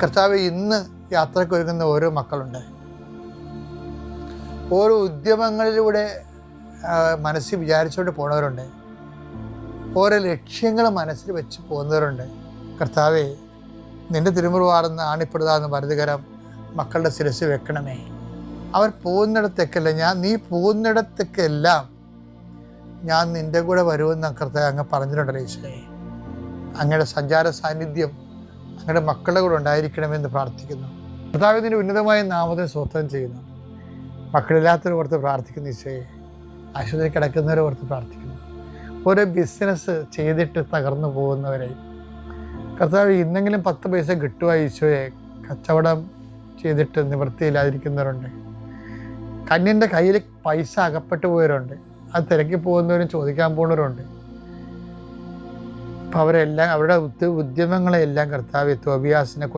കർത്താവ് ഇന്ന് യാത്രയ്ക്ക് ഒരുങ്ങുന്ന ഓരോ മക്കളുണ്ട്. ഓരോ ഉദ്യമങ്ങളിലൂടെ മനസ്സിൽ വിചാരിച്ചുകൊണ്ട് പോണവരുണ്ട്. ഓരോ ലക്ഷ്യങ്ങൾ മനസ്സിൽ വെച്ച് പോകുന്നവരുണ്ട്. കർത്താവേ, നിൻ്റെ തിരുമുറിവാർന്ന് ആണിപ്പെടുതാന്ന് വലതുകരം മക്കളുടെ ശിരസ് വെക്കണമേ. അവർ പോകുന്നിടത്തേക്കല്ല നീ പോകുന്നിടത്തേക്കെല്ലാം ഞാൻ നിൻ്റെ കൂടെ വരുമെന്ന് കർത്താവ് അങ്ങ് പറഞ്ഞിട്ടുണ്ടല്ലോ ഈശോയെ. അങ്ങയുടെ സഞ്ചാര സാന്നിധ്യം അങ്ങയുടെ മക്കളുടെ കൂടെ ഉണ്ടായിരിക്കണമെന്ന് പ്രാർത്ഥിക്കുന്നു. കർത്താവ് നിൻ്റെ ഉന്നതമായ നാമത്തിന് സ്തോത്രം ചെയ്യുന്നു. മക്കളില്ലാത്തവരെ ഓർത്ത് പ്രാർത്ഥിക്കുന്നു ഈശോയെ. ആശുപത്രി കിടക്കുന്നവരെ ഓർത്ത് പ്രാർത്ഥിക്കുന്നു. ഓരോ ബിസിനസ് ചെയ്തിട്ട് തകർന്നു പോകുന്നവരെ കർത്താവ് ഇന്നെങ്കിലും 10 പൈസ കിട്ടുക ഈശോയെ. കച്ചവടം ചെയ്തിട്ട് നിവൃത്തിയില്ലാതിരിക്കുന്നവരുണ്ട്. കന്യൻ്റെ കയ്യിൽ പൈസ അകപ്പെട്ടു പോയവരുണ്ട്. അത് തിരക്കി പോകുന്നവരും ചോദിക്കാൻ പോകുന്നവരുണ്ട്. അപ്പോൾ അവരെല്ലാം അവരുടെ ഉദ്യമങ്ങളെല്ലാം കർത്താവ് തോബിയാസിനെ